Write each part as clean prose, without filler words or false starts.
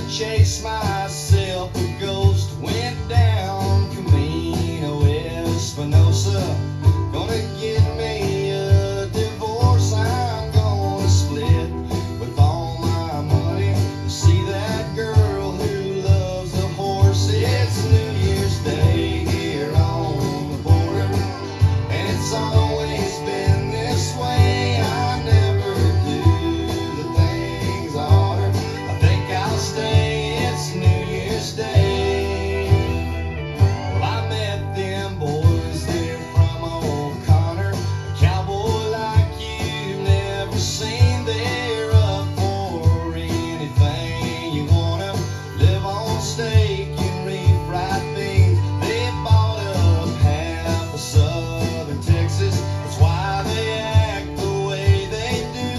chase myself, a ghost went down Camino Espinosa. Gonna get me a divorce, I'm gonna split with all my money to see that girl who loves a horse. It's New Year's Day here on the border, and it's always been this way. I never do the things I oughta. I think I'll stay, it's New Year's Day. Well, I met them boys there from old Connor, a cowboy like you've never seen. They're up for anything you wanna, live on steak and refried beans. They bought up half of southern Texas, that's why they act the way they do.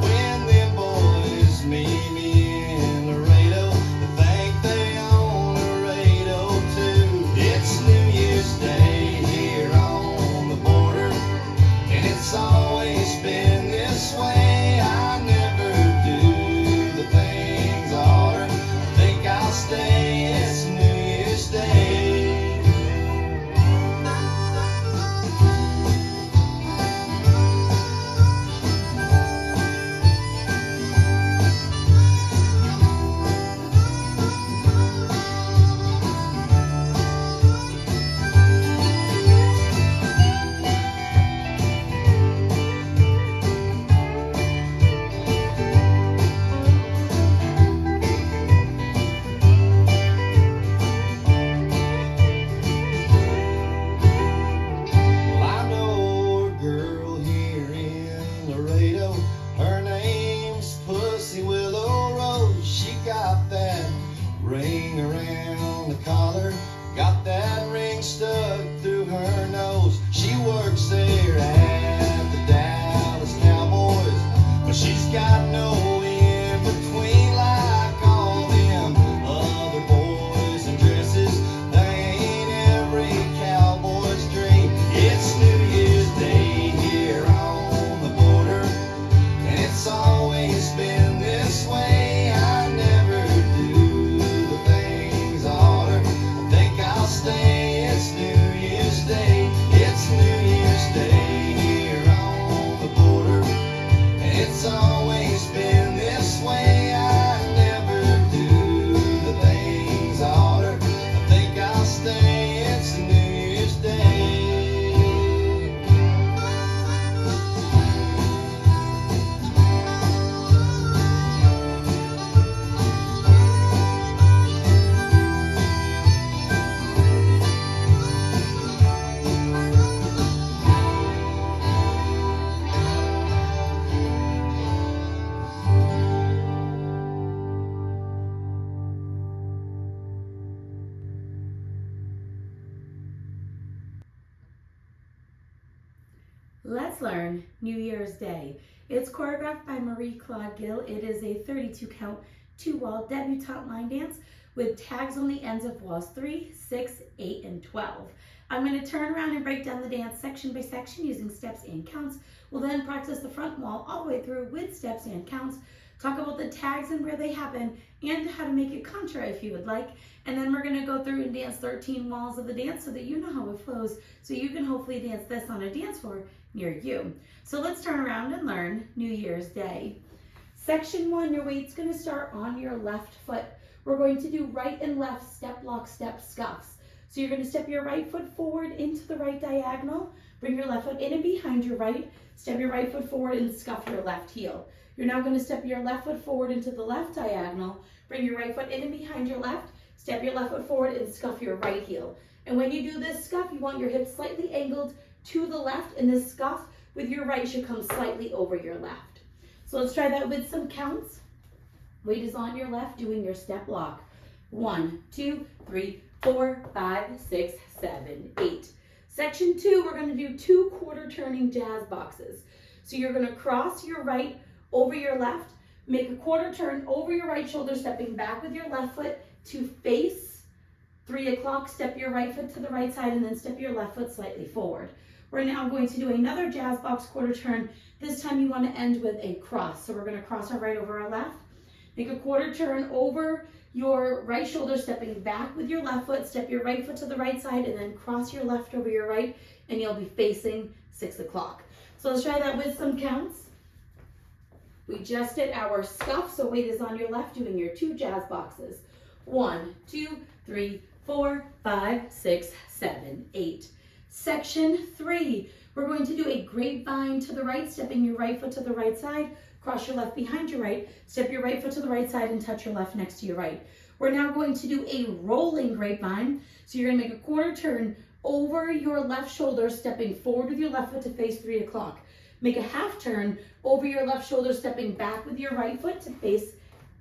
When them boys meet me in Laredo, they think they own Laredo too. It's New Year's Day here on the border, and it's always been this way. I never do the things I oughta. I think I'll stay, it's New Year's Day. Well, I know a girl here in Laredo. Her name's Pussy Willow Rose. She got that ring around the collar, got that ring stuck through her nose. She works there at the Dallas Cowboys, but she's got no in between like all them other boys in dresses. They ain't every cowboy's dream. It's New Year's Day here on the border, and it's always been this way. I never do the things I oughta. I think I'll stay, it's New Year's Day. It's New Year's Day here on the border, and it's always been this way. I never do the things I oughta. I think I'll stay, it's New Year's Day. Let's learn New Year's Day. It's choreographed by Maria Claud Gil. It is a 32 count, 2-wall debutante line dance with tags on the ends of walls 3, 6, 8, and 12. I'm going to turn around and break down the dance section by section using steps and counts. We'll then practice the front wall all the way through with steps and counts, talk about the tags and where they happen, and how to make it contra if you would like. And then we're going to go through and dance 13 walls of the dance so that you know how it flows, so you can hopefully dance this on a dance floor near you. So let's turn around and learn New Year's Day. Section 1, your weight's going to start on your left foot. We're going to do right and left step, lock, step, scuffs. So you're going to step your right foot forward into the right diagonal, bring your left foot in and behind your right, step your right foot forward and scuff your left heel. You're now going to step your left foot forward into the left diagonal, bring your right foot in and behind your left, step your left foot forward and scuff your right heel. And when you do this scuff, you want your hips slightly angled to the left, and this scuff with your right should come slightly over your left. So let's try that with some counts. Weight is on your left, doing your step lock. 1, 2, 3, 4, 5, 6, 7, 8. Section 2, we're going to do 2 quarter turning jazz boxes. So you're going to cross your right over your left, make a quarter turn over your right shoulder, stepping back with your left foot to face 3 o'clock, step your right foot to the right side, and then step your left foot slightly forward. We're now going to do another jazz box quarter turn. This time you want to end with a cross. So we're going to cross our right over our left, Make a quarter turn over your right shoulder, stepping back with your left foot. Step your right foot to the right side and then cross your left over your right, and you'll be facing 6 o'clock. So let's try that with some counts. We just did our scuff, so weight is on your left, doing your 2 jazz boxes. 1, 2, 3, 4, 5, 6, 7, 8. Section 3, we're going to do a grapevine to the right, stepping your right foot to the right side, cross your left behind your right, step your right foot to the right side and touch your left next to your right. We're now going to do a rolling grapevine. So you're gonna make a quarter turn over your left shoulder, stepping forward with your left foot to face 3 o'clock. Make a half turn over your left shoulder, stepping back with your right foot to face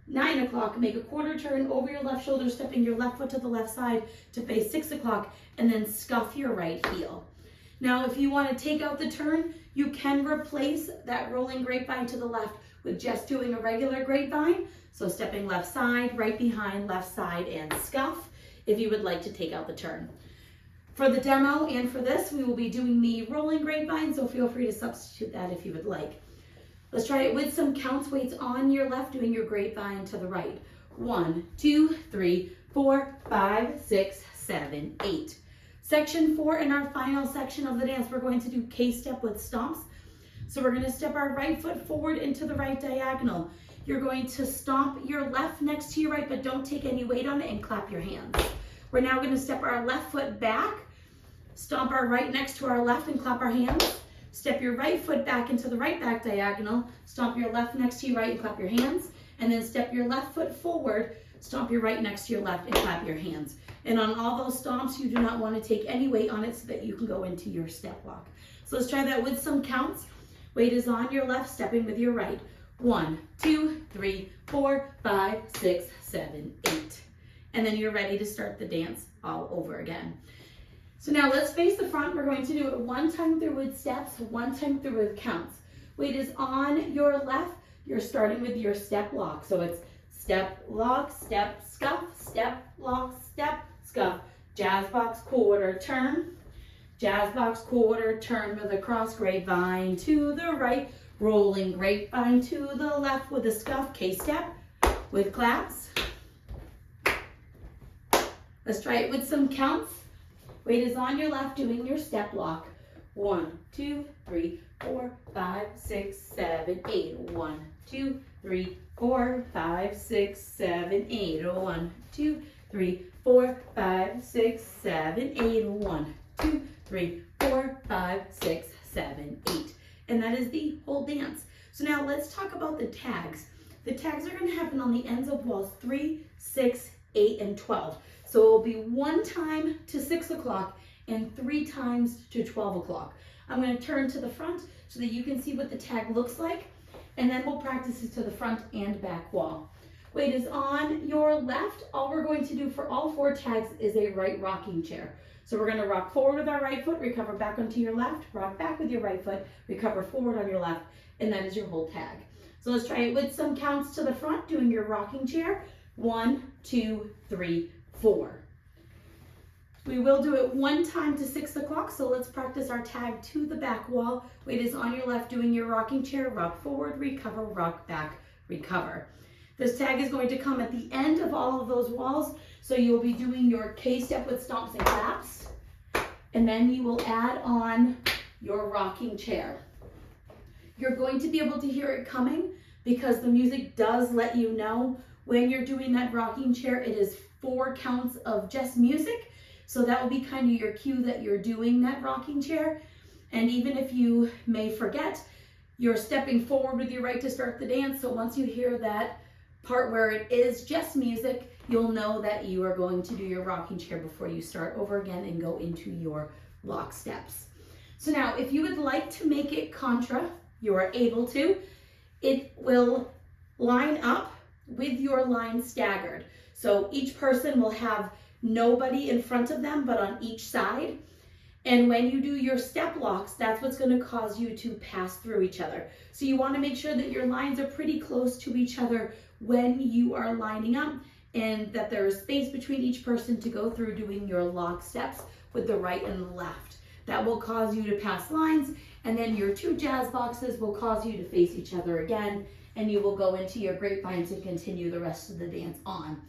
9 o'clock. Make a quarter turn over your left shoulder, stepping your left foot to the left side to face 6 o'clock, and then scuff your right heel. Now, if you want to take out the turn, you can replace that rolling grapevine to the left with just doing a regular grapevine. So stepping left side, right behind, left side, and scuff if you would like to take out the turn. For the demo and for this, we will be doing the rolling grapevine, so feel free to substitute that if you would like. Let's try it with some counts. Weights on your left, doing your grapevine to the right. 1, 2, 3, 4, 5, 6, 7, 8. Section 4, in our final section of the dance, we're going to do K-step with stomps. So we're going to step our right foot forward into the right diagonal. You're going to stomp your left next to your right, but don't take any weight on it, and clap your hands. We're now going to step our left foot back, stomp our right next to our left and clap our hands. Step your right foot back into the right back diagonal, stomp your left next to your right and clap your hands, and then step your left foot forward, stomp your right next to your left and clap your hands. And on all those stomps, you do not want to take any weight on it so that you can go into your step lock. So let's try that with some counts. Weight is on your left, stepping with your right. 1, 2, 3, 4, 5, 6, 7, 8. And then you're ready to start the dance all over again. So now let's face the front. We're going to do it 1 time through with steps, 1 time through with counts. Weight is on your left. You're starting with your step lock. So it's step, lock, step, scuff, step, lock, step, scuff. Jazz box, quarter turn. Jazz box, quarter turn with a cross grapevine to the right. Rolling grapevine to the left with a scuff, K-step with claps. Let's try it with some counts. Weight is on your left, doing your step lock. 1, 2, 3, 4, 5, 6, 7, 8. 1, 2, 3, 4, 5, 6, 7, 8. 1, 2, 3, 4, 5, 6, 7, 8. 1, 2, 3, 4, 5, 6, 7, 8. And that is the whole dance. So now let's talk about the tags. The tags are going to happen on the ends of walls 3, 6, 8, and 12. So it will be 1 time to 6 o'clock and 3 times to 12 o'clock. I'm going to turn to the front so that you can see what the tag looks like, and then we'll practice it to the front and back wall. Weight is on your left. All we're going to do for all 4 tags is a right rocking chair. So we're going to rock forward with our right foot, recover back onto your left, rock back with your right foot, recover forward on your left, and that is your whole tag. So let's try it with some counts to the front, doing your rocking chair. 1, 2, 3, 4. We will do it 1 time to 6 o'clock, so let's practice our tag to the back wall. Weight is on your left, doing your rocking chair, rock forward, recover, rock back, recover. This tag is going to come at the end of all of those walls, so you'll be doing your K-step with stomps and claps, and then you will add on your rocking chair. You're going to be able to hear it coming because the music does let you know when you're doing that rocking chair. It is 4 counts of just music, so that will be kind of your cue that you're doing that rocking chair. And even if you may forget, you're stepping forward with your right to start the dance, so once you hear that part where it is just music, you'll know that you are going to do your rocking chair before you start over again and go into your lock steps. So now, if you would like to make it contra, you are able to. It will line up with your line staggered. So each person will have nobody in front of them, but on each side. And when you do your step locks, that's what's going to cause you to pass through each other. So you want to make sure that your lines are pretty close to each other when you are lining up, and that there is space between each person to go through doing your lock steps with the right and the left. That will cause you to pass lines, and then your 2 jazz boxes will cause you to face each other again and you will go into your grapevines and continue the rest of the dance on.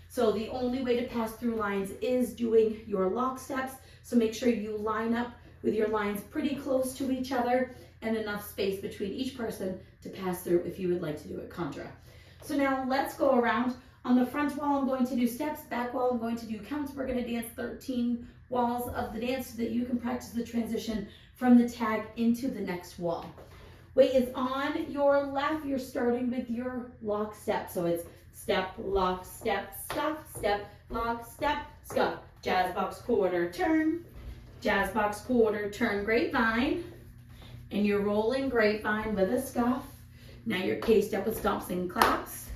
So the only way to pass through lines is doing your lock steps. So make sure you line up with your lines pretty close to each other and enough space between each person to pass through if you would like to do it contra. So now let's go around. On the front wall, I'm going to do steps. Back wall, I'm going to do counts. We're going to dance 13 walls of the dance so that you can practice the transition from the tag into the next wall. Weight is on your left. You're starting with your lock step. So it's step, lock, step, scuff, step, lock, step, scuff. Jazz box, quarter, turn. Jazz box, quarter, turn, grapevine. And you're rolling grapevine with a scuff. Now your K-step with stomps and claps.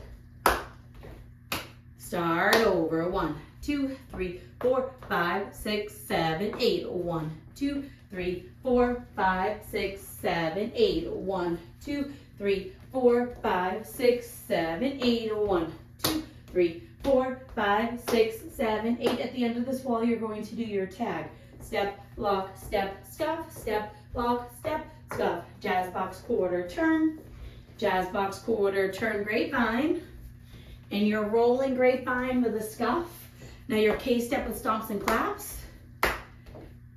Start over. 1, 2, 3, 4, 5, 6, 7, 8. 1, 2, 3, 4, 5, 6, 7, 8. 1, 2, 3, 4, 5, 6, 7, 8. 1, 2, 3, 4, 5, 6, 7, 8. At the end of this wall, you're going to do your tag. Step, lock, step, scuff, step, lock, step, scuff. Jazz box, quarter, turn. Jazz box, quarter, turn, grapevine. And you're rolling grapevine with a scuff. Now your K-step with stomps and claps.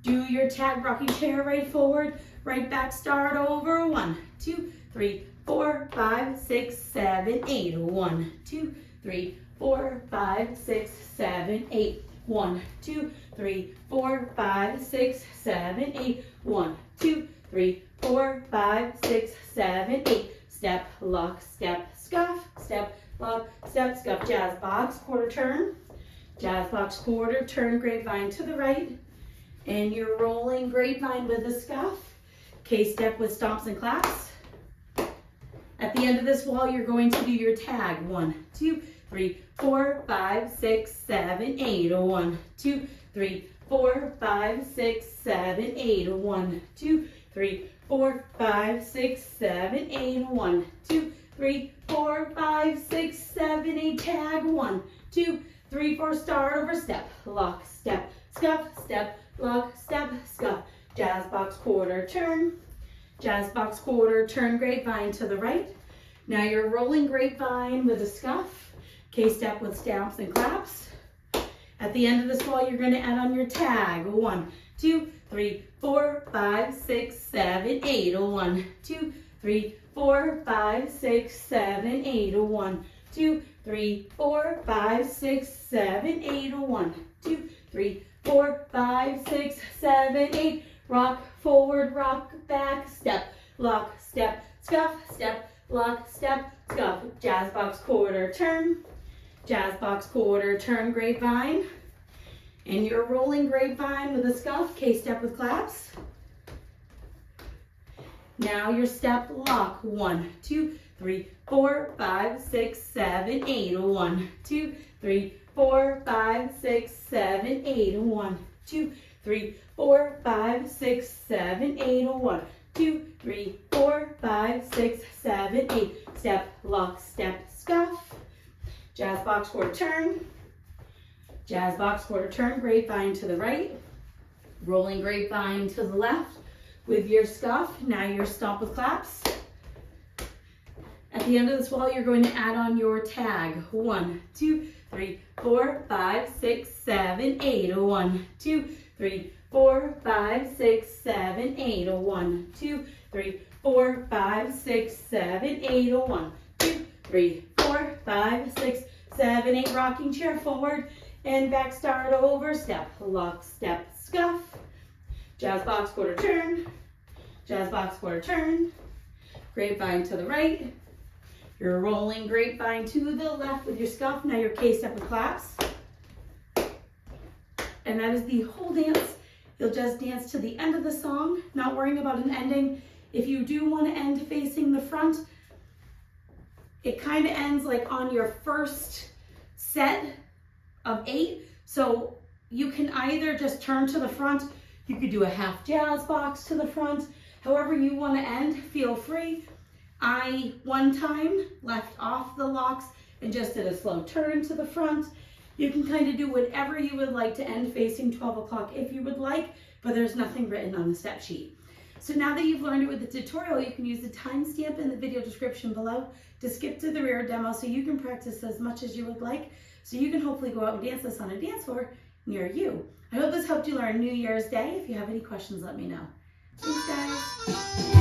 Do your tag rocking chair right forward, right back, start over. 1, 2, 3, 4, 5, 6, 7, 8. 1, 2, 3, 4, 5, 6, 7, 8. 1, 2, 3, 4, 5, 6, 7, 8. 1, 2, 3, 4, 5, 6, 7, 8. Step, lock, step, scuff, step, lock, step, scuff. Jazz box, quarter turn. Jazz box, quarter turn, grapevine to the right. And you're rolling grapevine with a scuff. K-step with stomps and claps. At the end of this wall, you're going to do your tag. 1, 2, 3, 4, 5, 6, 7, 8. 1, 2, 3, 4, 5, 6, 7, 8. 1, 2, 3, 4, 5, 6, 7, 8. 1, 2, 3, 4, 5, 6, 7, 8. Tag. 1, 2, 3, 4. Start over. Step, lock, step, scuff, step, lock, step, scuff. Jazz box, quarter turn. Jazz box, quarter turn, grapevine to the right. Now you're rolling grapevine with a scuff. K-step with stamps and claps. At the end of this wall, you're going to add on your tag. 1, 2, 3, 4, 5, 6, 7, 8. 1, 2, 3, 4, 5, 6, 7, 8. 1, 2, 3, 4, 5, 6, 7, 8. 1, 2, 3, 4, 5, 6, 7, 8. Rock forward, rock back, step, lock, step, scuff, step, lock, step, scuff. Jazz box, quarter turn. Jazz box, quarter turn, grapevine. And you're rolling grapevine with a scuff, K-step with claps. Now your step, lock. 1, 2, 3, 4, 5, 6, 7, 8. 1, 2, 3, 4, 5, 6, 7, 8. 1, 2, 3, 4, 5, 6, 7, 8. 1, 2, 3, 4, 5, 6, 7, 8. Step, lock, step, scuff. Jazz box, quarter turn. Jazz box, quarter turn, grapevine to the right. Rolling grapevine to the left with your scuff. Now your stomp with claps. At the end of this wall, you're going to add on your tag. 1, 2, 3, 4, 5, 6, 7, 8. 1, 2, 3, 4, 5, 6, 7, 8. 1, 2, 3, 4, 5, 6, 7, 8. 1, 2, 3, 4, 5, 6, 7, 8. Rocking chair forward and back, start over. Step, lock, step, scuff. Jazz box, quarter turn. Jazz box, quarter turn. Grapevine to the right. You're rolling grapevine to the left with your scuff. Now your K-step with claps. And that is the whole dance. You'll just dance to the end of the song, not worrying about an ending. If you do want to end facing the front, it kind of ends like on your first set of 8. So you can either just turn to the front, you could do a half jazz box to the front, however you want to end, feel free. I one time left off the locks and just did a slow turn to the front. You can kind of do whatever you would like to end facing 12 o'clock if you would like, but there's nothing written on the step sheet. So now that you've learned it with the tutorial, you can use the timestamp in the video description below to skip to the rear demo so you can practice as much as you would like, so you can hopefully go out and dance this on a dance floor near you. I hope this helped you learn New Year's Day. If you have any questions, let me know. Thanks, guys.